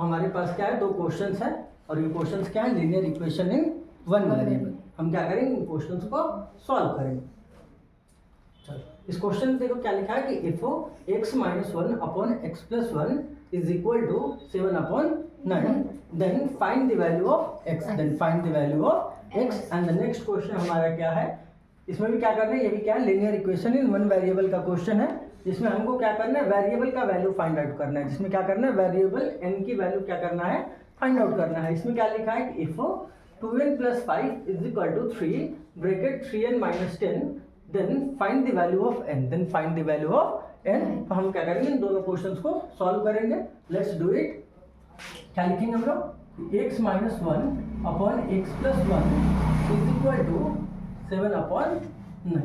हमारे पास क्या है, दो क्वेश्चंस है और ये क्वेश्चंस क्या है, linear equation in one variable. हम क्या करेंगे, इन क्वेश्चंस को सॉल्व करेंगे। चलो इस क्वेश्चन में देखो क्या लिखा है कि if x minus one upon x plus one is equal to 7/9 then find the value of x, then find the value of x। And the next question हमारा क्या है, इसमें भी क्या करना है, ये भी क्या है, linear equation in one variable का क्वेश्चन है, जिसमें हमको क्या करना है, वेरिएबल का वैल्यू फाइंड आउट करना है। जिसमें क्या करना है, वेरिएबल n की वैल्यू क्या करना है, फाइंड आउट करना है। इसमें क्या लिखा है कि if 2n + 5 is equal to 3 bracket 3n - 10 then find the value of n, then find the value of n। तो हम क्या करेंगे, इन दोनों क्वेश्चंस को सॉल्व करेंगे। Let's do it. क्या लिखेंगे हम लोग, x minus one upon x plus one is equal to 7/9।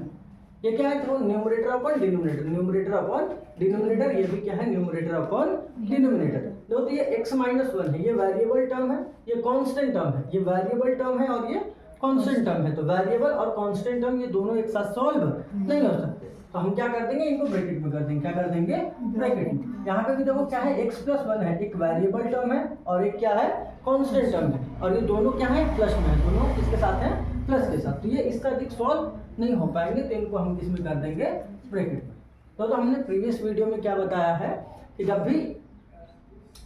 ये क्या है, तो numerator upon denominator, numerator upon denominator, ये भी क्या है, न्यूमरेटर अपॉन डिनोमिनेटर। तो ये x माइनस वन है, ये वेरिएबल टर्म है, ये कांस्टेंट टर्म है, ये वेरिएबल टर्म है और ये कांस्टेंट टर्म है। तो वेरिएबल और कांस्टेंट टर्म ये दोनों एक साथ सॉल्व नहीं हो सकते, तो हम क्या कर देंगे, इनको ब्रैकेट में कर देंगे। क्या कर देंगे, ब्रैकेट में। यहाँ पे भी देखो क्या है, x प्लस वन है, एक वेरिएबल टर्म है और एक क्या है, कांस्टेंट टर्म है, और ये दोनों क्या है, प्लस में है, दोनों किसके साथ है, प्लस के साथ। तो ये इसका अधिक सॉल्व नहीं हो पाएंगे, तो इनको हम किसमें कर देंगे, ब्रैकेट में। तो हमने प्रीवियस वीडियो में क्या बताया है कि जब भी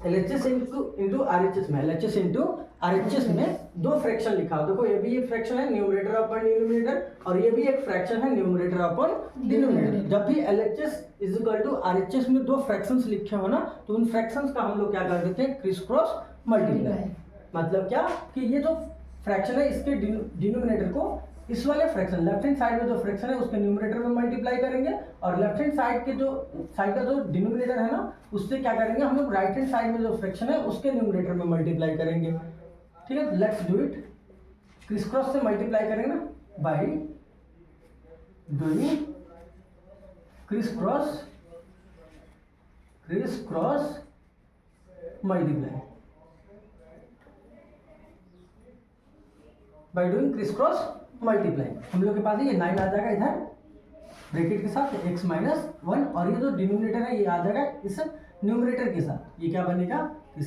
LHS इंटू RHS में, LHS इंटू RHS में दो फ्रैक्शन लिखा हो, देखो ये भी एक फ्रैक्शन है न्यूमरेटर अपॉन डिनोमिनेटर, और ये भी एक फ्रैक्शन है न्यूमरेटर अपॉन डिनोमिनेटर। जब भी LHS is equal to RHS में दो फ्रैक्शंस लिखे हो ना, तो उन फ्रैक्शंस का हम लोग क्या कर देते हैं, क्रिस क्रॉस मल्टीप्लाई। मतलब क्या कि ये जो फ्रैक्शन है इसके डिनोमिनेटर को इस वाले फ्रैक्शन लेफ्ट हैंड साइड में जो फ्रैक्शन है उसके न्यूमरेटर में मल्टीप्लाई करेंगे, और लेफ्ट हैंड साइड के जो साइड का जो डिनोमिनेटर है ना, उससे क्या करेंगे हम लोग, राइट हैंड साइड में जो फ्रैक्शन है उसके न्यूमरेटर में मल्टीप्लाई करेंगे। ठीक है, let's do it. Criss cross से मल्टीप्लाई करेंगे ना, by doing criss cross multiply, by doing criss cross multiply. हम लोग के पास ये 9 आ जाएगा इधर ब्रैकेट के साथ, x माइनस वन, और ये जो डिनोमिनेटर है ये आ जाएगा इस न्यूमरेटर के साथ। ये क्या बनेगा,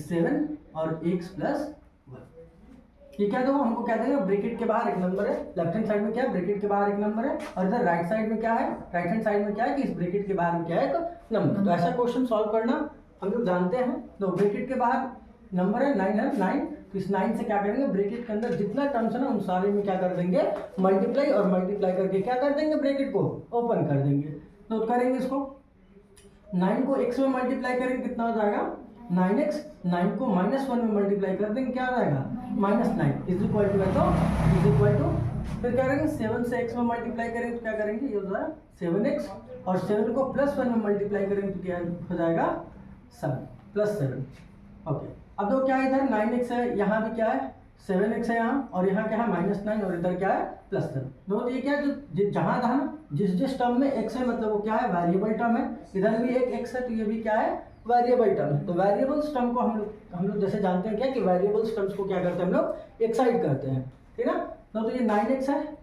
7 और x प्लस वन। ये क्या, देखो हमको क्या देगा, ब्रैकेट के बाहर एक नंबर है, लेफ्ट हैंड साइड में क्या है, ब्रैकेट के बाहर एक नंबर है, और इधर राइट साइड में क्या है, राइट हैंड साइड में क्या है कि इस ब्रैकेट के बाहर में क्या है, एक नंबर। तो ऐसा क्वेश्चन सॉल्व करना हम लोग जानते हैं। तो ब्रैकेट के बाहर नंबर है 9 है 9, तो इस 9 से क्या करेंगे, ब्रैकेट के अंदर जितना टर्म्स है ना उन सारे में क्या कर देंगे, मल्टीप्लाई, और मल्टीप्लाई करके क्या कर देंगे, ब्रैकेट को ओपन कर देंगे। तो करेंगे इसको, 9 को x में मल्टीप्लाई करेंगे कितना हो जाएगा, 9x, 9 को -1 में मल्टीप्लाई कर देंगे क्या आ जाएगा, -9 इज इक्वल टू फिर क्या करेंगे, 7 से x में मल्टीप्लाई करेंगे तो क्या करेंगे, ये हो जाएगा 7x, और 7 को +1 में मल्टीप्लाई करेंगे तो क्या हो जाएगा, 7 + 7। ओके, अब देखो क्या है, इधर 9x है, यहाँ भी क्या है 7x है यहाँ, और यहाँ क्या है -9, और इधर क्या है +7। तो ये क्या है, जो जहाँ जहाँ जिस टर्म में x है मतलब वो क्या है, वेरिएबल टर्म है। इधर भी एक x है तो ये भी क्या है, वेरिएबल टर्म है। तो वेरिएबल्स टर्म को हम लोग जैसे जानते हैं क्या कि वेरिएबल्स टर्म्स को क्या करते हैं हम लोग, एक्साइड करते हैं। ठीक है ना, तो ये 9x है,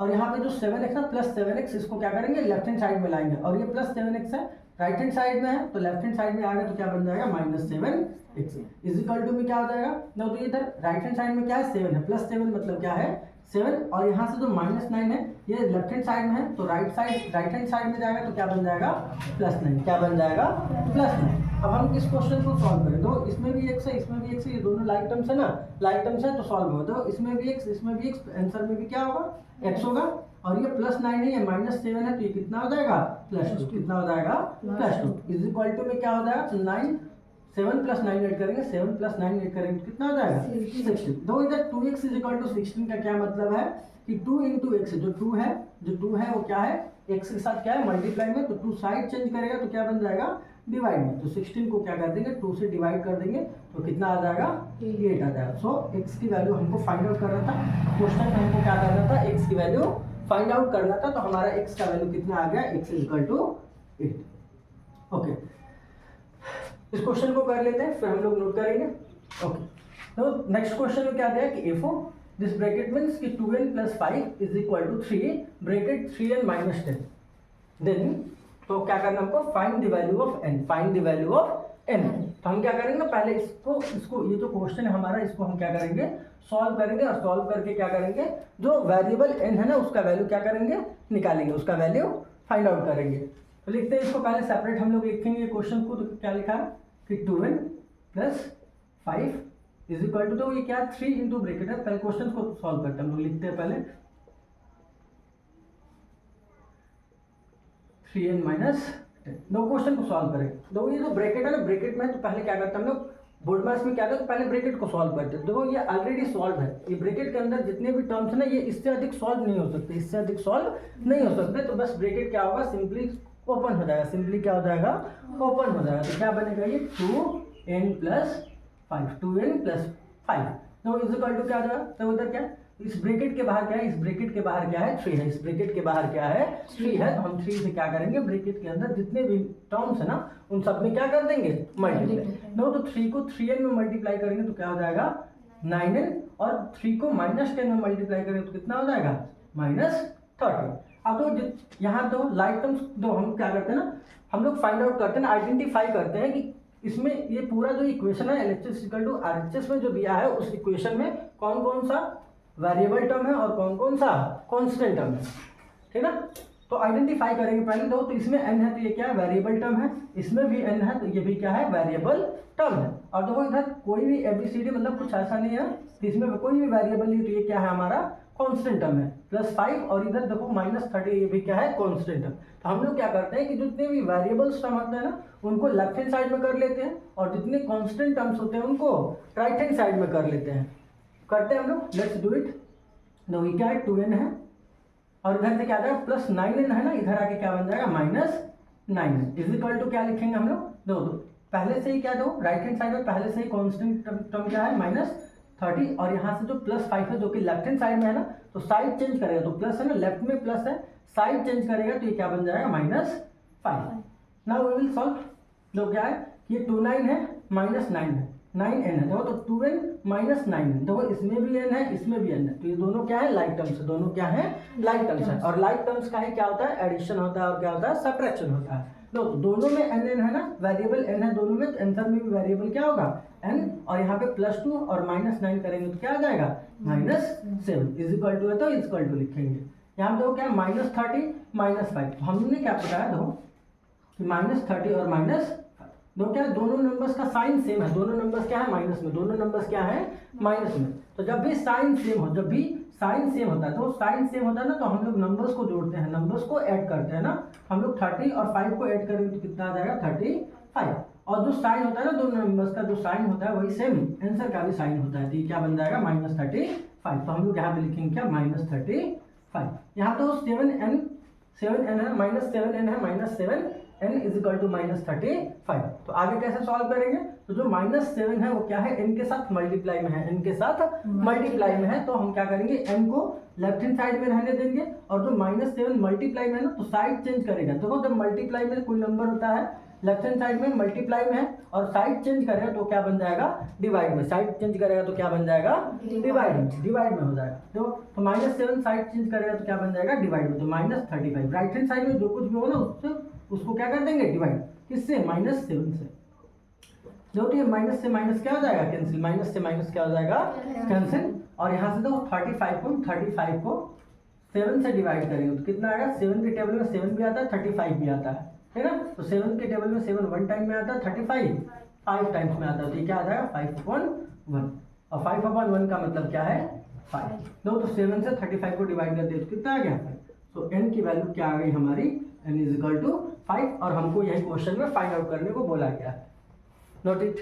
और यहाँ पे जो 7x है प्लस 7x, इसको क्या करेंगे, लेफ्ट हैंड साइड में लाएंगे, और ये प्लस 7x है राइट हैंड साइड में है, तो लेफ्ट हैंड साइड में आ गया तो क्या बन जाएगा, -7x इज इक्वल टू में क्या हो जाएगा, नो तो इधर राइट हैंड साइड में क्या है, 7 है, +7 मतलब क्या है 7, और यहाँ से जो -9 है ये लेफ्ट हैंड साइड में है, तो राइट हैंड साइड में जाएगा तो क्या बन जाएगा, +9, क्या बन जाएगा, +9। अब हम इस क्वेश्चन को सॉल्व करें, तो इसमें भी x है, इसमें भी x है, ये दोनों लाइक टर्म्स है ना, लाइक टर्म्स है तो सॉल्व होगा। तो इसमें भी x, इसमें भी x, आंसर में भी क्या होगा, x होगा, और ये +9 है, ये -7 है, तो ये कितना हो जाएगा, +2, कितना हो जाएगा, +2 इज इक्वल टू में क्या हो जाएगा, 9, 7 + 9 ऐड करेंगे, 7 + 9 ऐड करेंगे तो कितना हो जाएगा, 16। तो इधर 2x इज इक्वल टू 16 का क्या मतलब है कि 2 × x, जो 2 है वो क्या है, x के साथ क्या है, मल्टीप्लाई में, तो 2 साइड चेंज करेगा तो क्या बन जाएगा, डिवाइड में। तो 16 को क्या कर देंगे, 2 से डिवाइड कर देंगे तो कितना आ जाएगा, 8 आ जाएगा। सो x की वैल्यू हमको फाइंड आउट करना था, क्वेश्चन में हमको क्या करना था, x की वैल्यू फाइंड आउट करना था। तो हमारा x का वैल्यू कितना आ गया, x is equal to 8। Okay, इस क्वेश्चन को कर लेते हैं, फिर हम लोग नोट करेंगे। ओके, तो नेक्स्ट क्वेश्चन में क्या दिया कि इफ दिस ब्रैकेट मींस कि 2n + 5 is equal to 3 bracket 3n - 10 then तो क्या करना हमको, find the value of n, find the value of n। तो हम क्या करेंगे ना, पहले इसको ये जो क्वेश्चन है हमारा, इसको हम क्या करेंगे, सॉल्व करेंगे, और सॉल्व करके क्या करेंगे, जो वेरिएबल n है ना उसका वैल्यू क्या करेंगे, निकालेंगे, उसका वैल्यू फाइंड आउट करेंगे। तो लिखते हैं इसको, पहले सेपरेट हम लोग लिखेंगे क्वेश्चन को। तो क्या लिखा है कि 2n + 5 इज इक्वल टू, तो ये क्या 3 इंटू ब्रैकेट है। पहले क्वेश्चन को सॉल्व करते हैं, हम लोग लिखते हैं पहले 3n माइनस 10। दो क्वेश्चन को सॉल्व करें। दो ये जो ब्रैकेट है ना, ब्रैकेट में तो पहले क्या करते हैं हम लोग, बोर्ड मास में क्या करते हैं, पहले ब्रैकेट को सॉल्व करते हैं। देखो ये ऑलरेडी सॉल्व है, ये ब्रैकेट के अंदर जितने भी टर्म्स है ना, ये इससे अधिक सॉल्व नहीं हो सकते, इससे अधिक सॉल्व नहीं हो सकते। तो बस ब्रैकेट क्या होगा, सिंपली ओपन हो जाएगा, सिंपली क्या हो जाएगा, ओपन हो जाएगा। तो क्या बनेगा ये 2n + 5, 2n + 5, तो इज इक्वल टू क्या आ जाएगा। तो उधर क्या, इस ब्रैकेट के बाहर क्या है, इस ब्रैकेट के बाहर क्या है, 3 है, इस ब्रैकेट के बाहर क्या है, 3 है। तो हम 3 से क्या करेंगे, ब्रैकेट के अंदर जितने भी टर्म्स है ना उन सब में क्या कर देंगे, मल्टीप्लाई। नो, तो 3 को 3n में मल्टीप्लाई करेंगे तो क्या हो जाएगा 9n, और 3 को -10 में मल्टीप्लाई करेंगे तो कितना हो जाएगा -30। अब तो यहाँ तो लाइक टर्म्स, तो हम क्या करते हैं ना, हम लोग फाइंड आउट करते हैं, आइडेंटिफाई करते हैं कि इसमें ये पूरा जो इक्वेशन है LHS = RHS में जो दिया है, उस इक्वेशन में कौन कौन सा वेरिएबल टर्म है और कौन कौन सा कांस्टेंट टर्म है, ठीक ना। तो आइडेंटिफाई करेंगे पहले। तो इसमें n है तो ये क्या है, वेरिएबल टर्म है, इसमें भी n है तो ये भी क्या है, वेरिएबल टर्म है। और देखो इधर कोई भी ABCD मतलब कुछ ऐसा नहीं है, तो इसमें कोई भी वेरिएबल नहीं, तो ये क्या है हमारा कांस्टेंट टर्म है, +5। और इधर देखो -30, ये भी क्या है, कांस्टेंट टर्म। तो हम लोग क्या करते हैं कि जितने भी वेरिएबल्स टर्म होते हैं ना उनको लेफ्ट हैंड साइड में कर लेते हैं, और जितने कांस्टेंट टर्म्स होते हैं उनको राइट हैंड साइड में कर लेते हैं। करते हैं हम लोग, लेट्स डू इट। नो, ये क्या है 2n है, और इधर से क्या आ जाएगा +9n है ना, इधर आके क्या बन जाएगा -9n इज इक्वल टू क्या लिखेंगे हम लोग, दो पहले से ही क्या, दो राइट हैंड साइड में पहले से ही कांस्टेंट टर्म क्या है -30, और यहाँ से जो +5 है जो कि लेफ्ट हैंड साइड में है ना, तो साइड चेंज करेगा, तो प्लस है ना, लेफ्ट में प्लस है, साइड चेंज करेगा तो ये क्या बन जाएगा -5। Now we will solve. जो क्या है, ये 2n है, -9 है, 9n है, देखो तो 2n - 9n है, देखो इसमें भी n है, इसमें भी n है, तो ये दोनों क्या है, लाइक टर्म्स है, दोनों क्या है, लाइक टर्म्स है। और लाइक टर्म्स का है क्या होता है, एडिशन होता है, और क्या होता है, सब्ट्रैक्शन होता है। तो दोनों में n है ना, वेरिएबल n है दोनों में, तो आंसर में भी वेरिएबल क्या होगा n, और यहाँ पे +2 और -9 करेंगे तो क्या आ जाएगा -7 इज इक्वल टू है, तो इज इक्वल टू लिखेंगे। यहाँ पे देखो क्या -30 -5, तो हमने क्या बताया देखो कि -30 और -5 दो क्या, दोनों नंबर्स का साइन सेम है, दोनों नंबर्स क्या है, माइनस में, दोनों नंबर्स क्या है, माइनस में। तो जब भी साइन सेम हो, जब भी साइन सेम होता है, तो साइन सेम होता है ना, तो हम लोग नंबर्स को जोड़ते हैं, नंबर्स को ऐड करते हैं ना। हम लोग 30 और 5 को ऐड करेंगे तो कितना आ जाएगा 35। और जो साइन होता है ना, दोनों नंबर्स का जो साइन होता है वही सेम आंसर का भी साइन होता है, तो ये क्या बन जाएगा -35। तो हम लोग यहाँ पे लिखेंगे क्या, -35। यहाँ तो 7n है, -7n है, -7n इज इक्वल टू -35। तो आगे कैसे सॉल्व करेंगे, तो जो -7 है वो क्या है, n के साथ मल्टीप्लाई में है, n के साथ मल्टीप्लाई में है, तो हम क्या करेंगे, n को लेफ्ट हैंड साइड में रहने देंगे, और जो -7 मल्टीप्लाई में है ना, तो साइड चेंज करेगा। देखो जब मल्टीप्लाई में कोई नंबर होता है लेफ्ट हैंड साइड में मल्टीप्लाई में है, और साइड चेंज करेगा तो क्या बन जाएगा, डिवाइड में, साइड चेंज करेगा तो क्या बन जाएगा, डिवाइड में हो जाएगा। तो -7 साइड चेंज करेगा तो क्या बन जाएगा, डिवाइड में, तो -35। राइट हैंड साइड में जो कुछ भी हो ना उसको क्या कर देंगे, डिवाइड, किससे, -7 से। जो कि माइनस से माइनस क्या हो जाएगा, कैंसिल, माइनस से माइनस क्या हो जाएगा, कैंसिल। और यहाँ से तो 35 को 7 से डिवाइड करेंगे तो कितना आएगा, 7 के टेबल में 7 भी आता है, 35 भी आता है, ठीक है ना। तो 7 के टेबल में 7 1 टाइम में आता है, 35 5 टाइम्स में आता है, तो ये क्या आ जाएगा 5/1। और 5/1 का मतलब क्या है, 5। तो 7 से 35 को डिवाइड करते हैं तो कितना आ गया, 5। तो n की वैल्यू क्या आ गई हमारी, n इज इक्वल टू 5, और हमको यही क्वेश्चन में फाइंड आउट करने को बोला गया है। Note it.